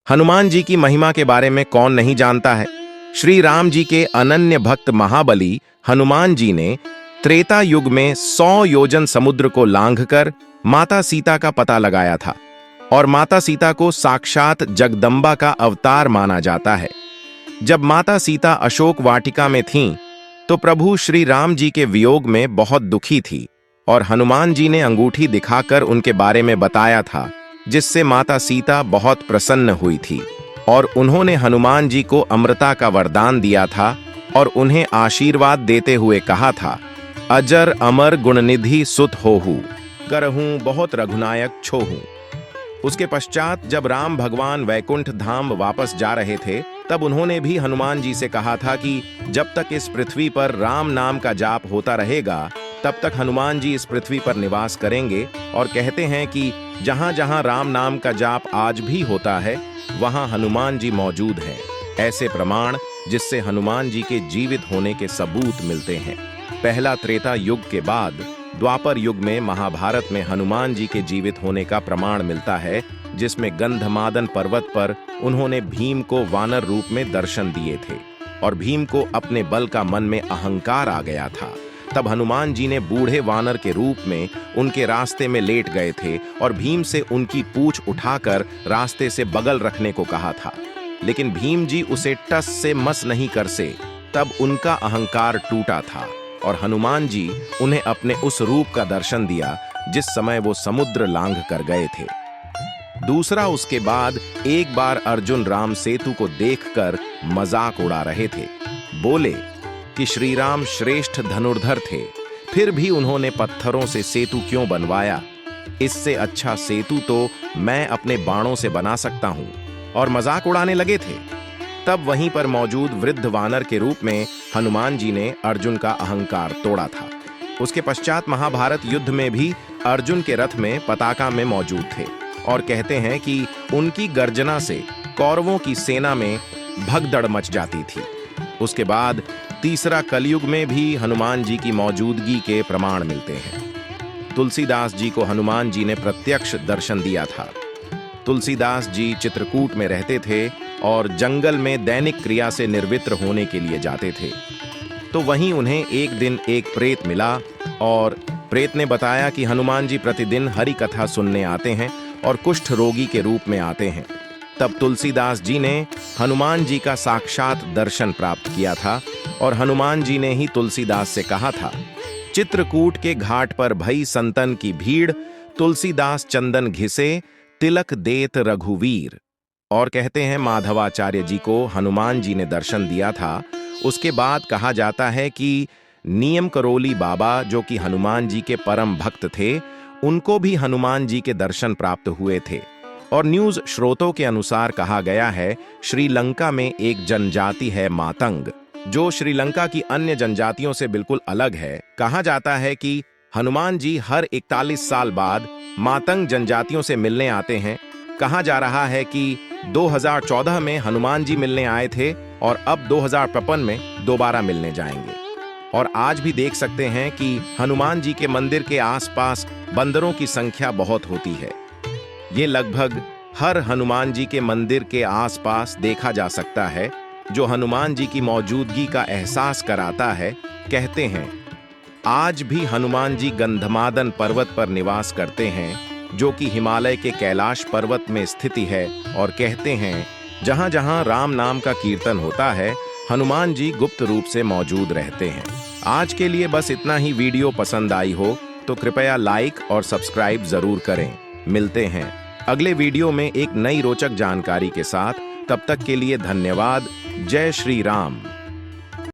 हनुमान जी की महिमा के बारे में कौन नहीं जानता है। श्री राम जी के अनन्य भक्त महाबली हनुमान जी ने त्रेता युग में 100 योजन समुद्र को लांघकर माता सीता का पता लगाया था और माता सीता को साक्षात जगदम्बा का अवतार माना जाता है। जब माता सीता अशोक वाटिका में थीं, तो प्रभु श्री राम जी के वियोग में बहुत दुखी थी और हनुमान जी ने अंगूठी दिखाकर उनके बारे में बताया था, जिससे माता सीता बहुत प्रसन्न हुई थी और उन्होंने हनुमान जी को अमृता का वरदान दिया था और उन्हें आशीर्वाद देते हुए कहा था, अजर अमर गुणनिधि सुत होहु, करहूं बहुत रघुनायक छोहूं। उसके पश्चात जब राम भगवान वैकुंठ धाम वापस जा रहे थे, तब उन्होंने भी हनुमान जी से कहा था कि जब तक इस पृथ्वी पर राम नाम का जाप होता रहेगा, तब तक हनुमान जी इस पृथ्वी पर निवास करेंगे। और कहते हैं कि जहां जहां राम नाम का जाप आज भी होता है, वहां हनुमान जी मौजूद हैं। ऐसे प्रमाण जिससे हनुमान जी के जीवित होने के सबूत मिलते हैं। पहला त्रेता युग के बाद द्वापर युग में महाभारत में हनुमान जी के जीवित होने का प्रमाण मिलता है, जिसमें गंधमादन पर्वत पर उन्होंने भीम को वानर रूप में दर्शन दिए थे और भीम को अपने बल का मन में अहंकार आ गया था। तब हनुमान जी ने बूढ़े वानर के रूप में उनके रास्ते में लेट गए थे और भीम से उनकी पूंछ उठाकर रास्ते से बगल रखने को कहा था, लेकिन भीम जी उसे टस से मस नहीं कर से। तब उनका अहंकार टूटा था और हनुमान जी उन्हें अपने उस रूप का दर्शन दिया जिस समय वो समुद्र लांघ कर गए थे। दूसरा, उसके बाद एक बार अर्जुन राम सेतु को देखकर मजाक उड़ा रहे थे। बोले कि श्री राम श्रेष्ठ धनुर्धर थे, फिर भी उन्होंने पत्थरों से सेतु क्यों बनवाया? इससे अच्छा सेतु तो मैं अपने बाणों से बना सकता हूं। और मजाक उड़ाने लगे थे। तब वहीं पर मौजूद वृद्ध वानर के रूप में हनुमान जी ने अर्जुन का अहंकार तोड़ा था। उसके पश्चात महाभारत युद्ध में भी अर्जुन के रथ में पताका में मौजूद थे और कहते हैं कि उनकी गर्जना से कौरवों की सेना में भगदड़ मच जाती थी। उसके बाद तीसरा कलयुग में भी हनुमान जी की मौजूदगी के प्रमाण मिलते हैं। तुलसीदास जी को हनुमान जी ने प्रत्यक्ष दर्शन दिया था। तुलसीदास जी चित्रकूट में रहते थे और जंगल में दैनिक क्रिया से निर्वित्र होने के लिए जाते थे। तो वहीं उन्हें एक दिन एक प्रेत मिला और प्रेत ने बताया कि हनुमान जी प्रतिदिन हरि कथा सुनने आते हैं और कुष्ठ रोगी के रूप में आते हैं। तब तुलसीदास जी ने हनुमान जी का साक्षात दर्शन प्राप्त किया था और हनुमान जी ने ही तुलसीदास से कहा था, चित्रकूट के घाट पर भई संतन की भीड़, तुलसीदास चंदन घिसे तिलक देत रघुवीर। और कहते हैं माधवाचार्य जी को हनुमान जी ने दर्शन दिया था। उसके बाद कहा जाता है कि नियम करोली बाबा, जो कि हनुमान जी के परम भक्त थे, उनको भी हनुमान जी के दर्शन प्राप्त हुए थे। और न्यूज स्रोतों के अनुसार कहा गया है, श्रीलंका में एक जनजाति है मातंग, जो श्रीलंका की अन्य जनजातियों से बिल्कुल अलग है। कहा जाता है कि हनुमान जी हर 41 साल बाद मातंग जनजातियों से मिलने आते हैं। कहा जा रहा है कि 2014 में हनुमान जी मिलने आए थे और अब 2055 में दोबारा मिलने जाएंगे। और आज भी देख सकते हैं कि हनुमान जी के मंदिर के आसपास बंदरों की संख्या बहुत होती है। ये लगभग हर हनुमान जी के मंदिर के आसपास देखा जा सकता है, जो हनुमान जी की मौजूदगी का एहसास कराता है। कहते हैं आज भी हनुमान जी गंधमादन पर्वत पर निवास करते हैं, जो कि हिमालय के कैलाश पर्वत में स्थिति है। और कहते हैं जहां जहां राम नाम का कीर्तन होता है, हनुमान जी गुप्त रूप से मौजूद रहते हैं। आज के लिए बस इतना ही। वीडियो पसंद आई हो तो कृपया लाइक और सब्सक्राइब जरूर करें। मिलते हैं अगले वीडियो में एक नई रोचक जानकारी के साथ। तब तक के लिए धन्यवाद। जय श्री राम।